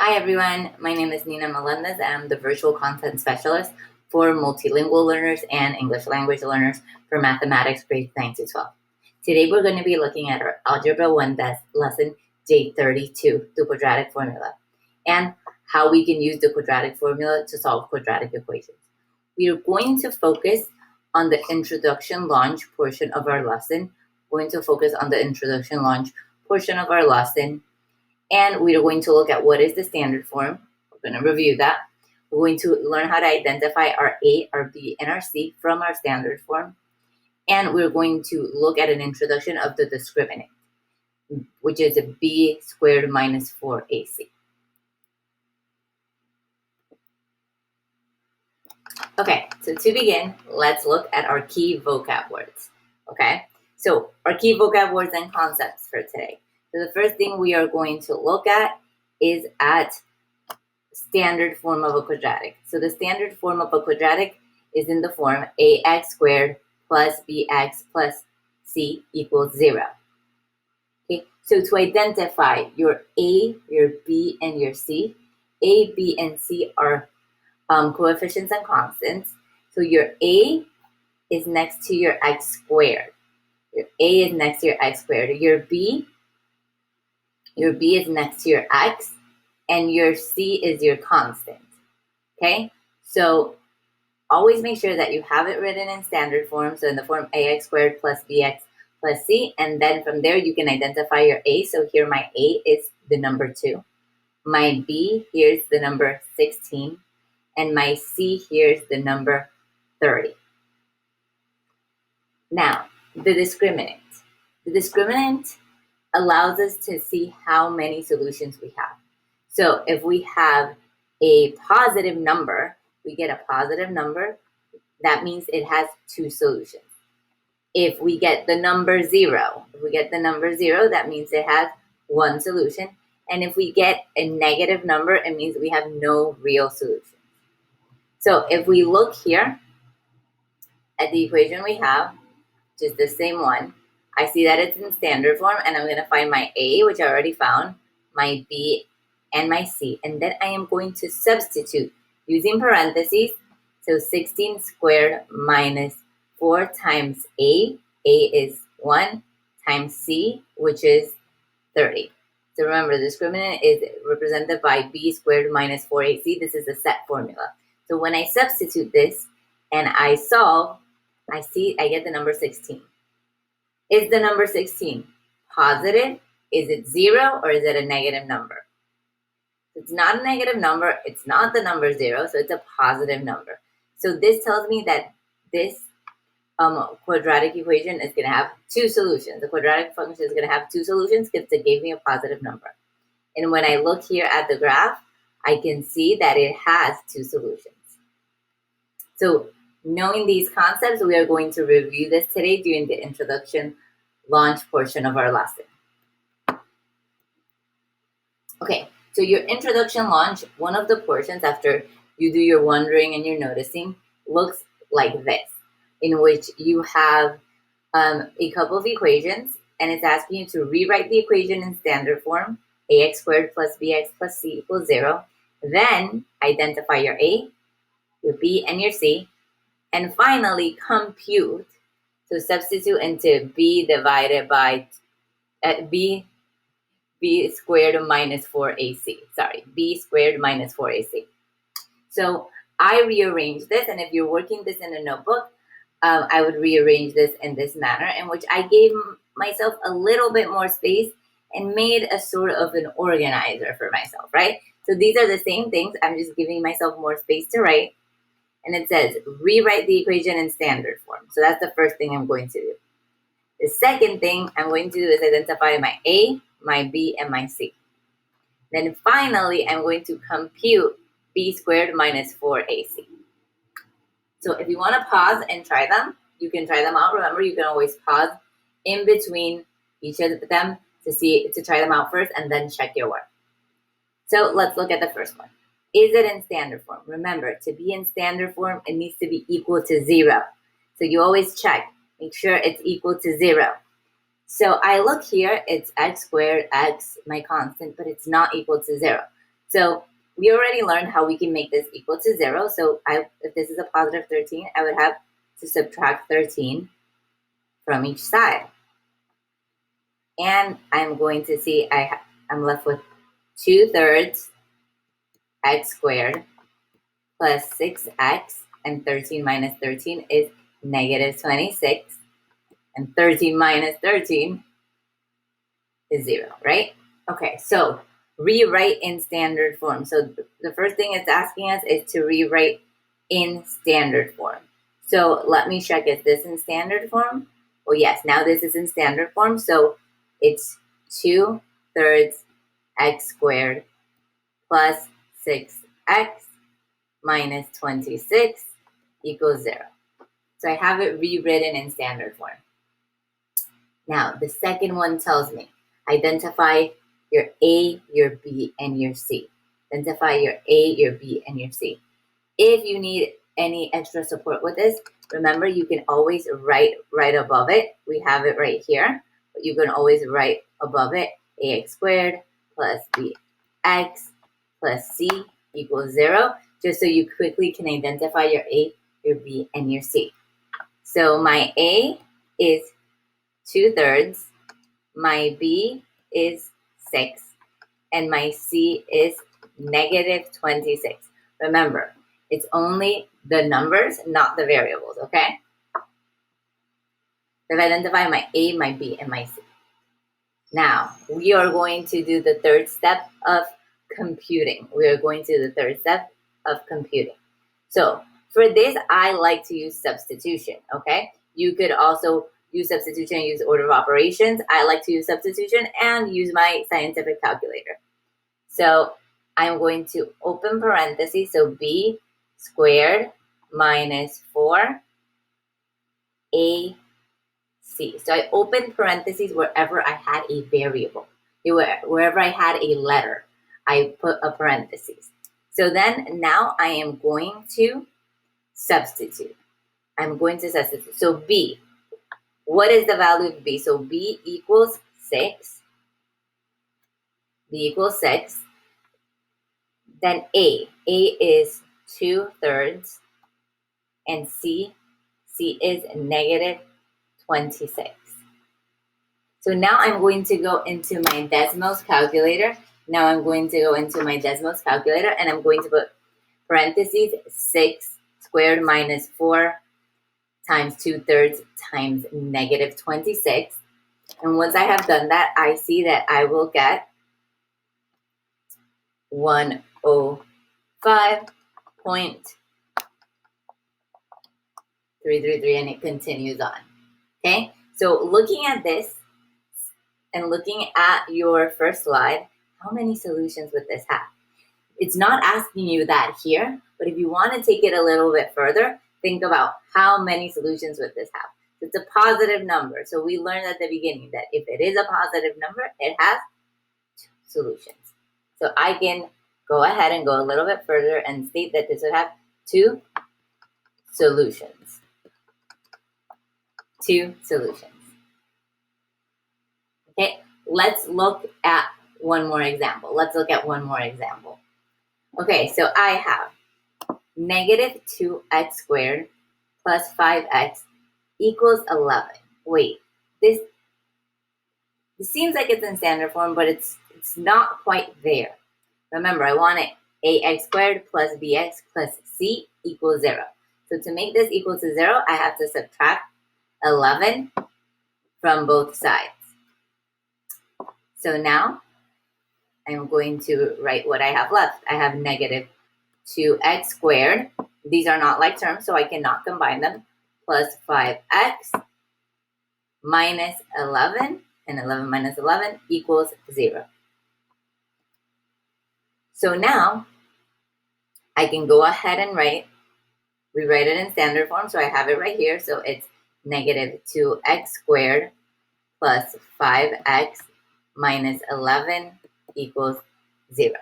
Hi everyone, my name is Nina Melendez. I'm the Virtual Content Specialist for multilingual learners and English language learners for mathematics grades 9 to 12. Today we're going to be looking at our Algebra 1 lesson day 32, the quadratic formula, and how we can use the quadratic formula to solve quadratic equations. We are going to focus on the introduction launch portion of our lesson. We're going to focus on the introduction launch portion of our lesson. And we are going to look at what is the standard form. We're going to review that. We're going to learn how to identify our A, our B, and our C from our standard form. And we're going to look at an introduction of the discriminant, which is a B squared minus 4AC. Okay, so to begin, let's look at our key vocab words. Okay, so our key vocab words and concepts for today. So the first thing we are going to look at is at standard form of a quadratic. So the standard form of a quadratic is in the form ax squared plus bx plus c equals 0. Okay, so to identify your a, your b, and your c, a, b, and c are coefficients and constants. So your a is next to your x squared. Your a is next to your x squared. Your b is next to your x, and your c is your constant. Okay, so always make sure that you have it written in standard form, so in the form ax squared plus bx plus c, and then from there you can identify your a. So here my a is the number 2, my b here is the number 16, and my c here is the number 30. Now, the discriminant. The discriminant allows us to see how many solutions we have. So if we have a positive number, we get a positive number, that means it has 2 solutions. If we get the number 0, that means it has 1 solution. And if we get a negative number, it means we have no real solution. So if we look here at the equation we have, which is the same one, I see that it's in standard form, and I'm going to find my A, which I already found, my B, and my C. And then I am going to substitute using parentheses. So 16 squared minus 4 times A is 1, times C, which is 30. So remember, the discriminant is represented by B squared minus 4AC. This is a set formula. So when I substitute this and I solve, I get the number 16. Is the number 16 positive? Is it 0, or is it a negative number? It's not a negative number. It's not the number 0, so it's a positive number. So this tells me that this quadratic equation is going to have 2 solutions. The quadratic function is going to have 2 solutions because it gave me a positive number. And when I look here at the graph, I can see that it has 2 solutions. So knowing these concepts, we are going to review this today during the introduction launch portion of our lesson. Okay, so your introduction launch, one of the portions after you do your wondering and your noticing, looks like this, in which you have a couple of equations, and it's asking you to rewrite the equation in standard form, ax squared plus bx plus c equals 0. Then identify your a, your b, and your c. And finally, compute. So substitute into b divided by b squared minus 4ac. Sorry, b squared minus 4ac. So I rearrange this, and if you're working this in a notebook, I would rearrange this in this manner, in which I gave myself a little bit more space and made a sort of an organizer for myself, right? So these are the same things. I'm just giving myself more space to write. And it says, rewrite the equation in standard form. So that's the first thing I'm going to do. The second thing I'm going to do is identify my A, my B, and my C. Then finally, I'm going to compute B squared minus 4AC. So if you want to pause and try them, you can try them out. Remember, you can always pause in between each of them to try them out first and then check your work. So let's look at the first one. Is it in standard form? Remember, to be in standard form, it needs to be equal to 0. So you always check. Make sure it's equal to 0. So I look here, it's x squared, x, my constant, but it's not equal to 0. So we already learned how we can make this equal to 0. So if this is a positive 13, I would have to subtract 13 from each side. And I'm going to see I'm left with 2/3 x squared plus 6x, and 13 minus 13 is negative 26, and 13 minus 13 is 0, right? Okay, so rewrite in standard form. So the first thing it's asking us is to rewrite in standard form. So let me check, is this in standard form? Well, yes, now this is in standard form. So it's 2/3 x squared plus 6x minus 26 equals 0. So I have it rewritten in standard form. Now, the second one tells me, identify your A, your B, and your C. Identify your A, your B, and your C. If you need any extra support with this, remember you can always write right above it. We have it right here, but you can always write above it ax squared plus bx plus c equals 0, just so you quickly can identify your A, your B, and your C. So my A is 2/3, my B is 6, and my C is negative 26. Remember, it's only the numbers, not the variables, okay? So I've identified my A, my B, and my C. Now, we are going to do the third step of computing. We are going to do the third step of computing. So for this, I like to use substitution, okay? You could also use substitution and use order of operations. I like to use substitution and use my scientific calculator. So I'm going to open parentheses, so b squared minus 4ac. So I opened parentheses wherever I had a variable. Wherever I had a letter, I put a parentheses. So then now I am going to substitute. I'm going to substitute. So b, what is the value of b? So b equals 6. B equals 6. Then A is 2/3, and C is negative 26. So now I'm going to go into my decimals calculator. And I'm going to put parentheses 6 squared minus 4 times 2/3 times negative 26. And once I have done that, I see that I will get 105.333, and it continues on. Okay, so looking at this and looking at your first slide, how many solutions would this have? It's not asking you that here, but if you want to take it a little bit further, think about how many solutions would this have. It's a positive number. So we learned at the beginning that if it is a positive number, it has 2 solutions. So I can go ahead and go a little bit further and state that this would have 2 solutions. 2 solutions. Okay, let's look at one more example. Okay, so I have negative 2x squared plus 5x equals 11. Wait, this seems like it's in standard form, but it's not quite there. Remember, I want it ax squared plus bx plus c equals 0. So to make this equal to 0, I have to subtract 11 from both sides. So now I'm going to write what I have left. I have negative 2x squared. These are not like terms, so I cannot combine them. Plus 5x minus 11, and 11 minus 11 equals 0. So now I can go ahead and rewrite it in standard form. So I have it right here. So it's negative 2x squared plus 5x minus 11 equals 0.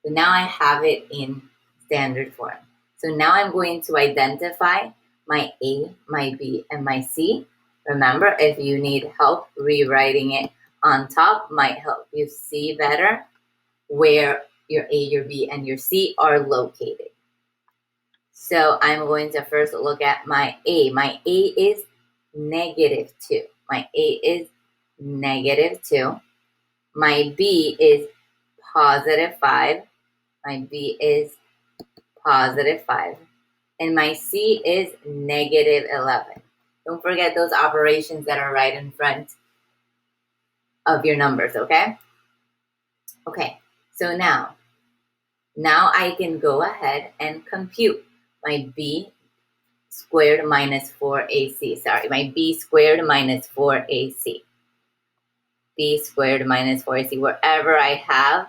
So now I have it in standard form. So now I'm going to identify my A, my B, and my C. Remember, if you need help, rewriting it on top might help you see better where your A, your B, and your C are located. So I'm going to first look at my A. My A is -2. My A is -2. My B is +5. My B is +5. And my C is -11. Don't forget those operations that are right in front of your numbers, okay? Okay, so now I can go ahead and compute my B squared minus 4AC. Sorry, my B squared minus 4AC. B squared minus 4AC, wherever I have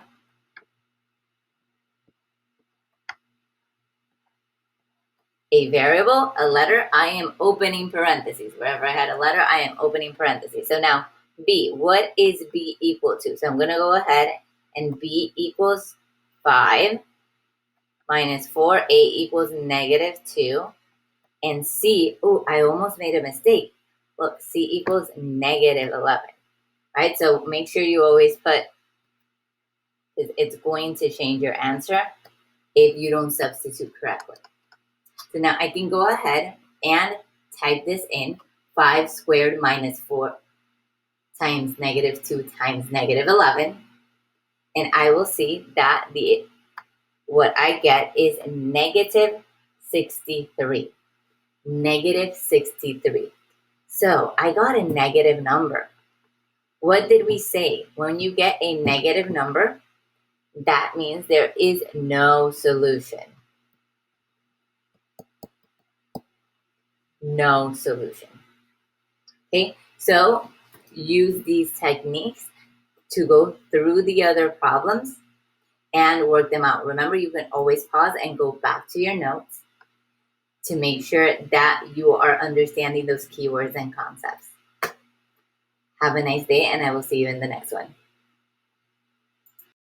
a variable, a letter, I am opening parentheses. Wherever I had a letter, I am opening parentheses. So now B, what is B equal to? So I'm going to go ahead and B equals 5 minus 4, A equals -2, and C, oh, I almost made a mistake. Look, C equals -11, right? So make sure you always put, it's going to change your answer if you don't substitute correctly. So now I can go ahead and type this in, 5 squared minus 4 times -2 times -11, and I will see that what I get is -63. -63. So I got a negative number. What did we say? When you get a negative number, that means there is no solution. No solution. Okay, so use these techniques to go through the other problems and work them out. Remember, you can always pause and go back to your notes to make sure that you are understanding those keywords and concepts. Have a nice day, and I will see you in the next one.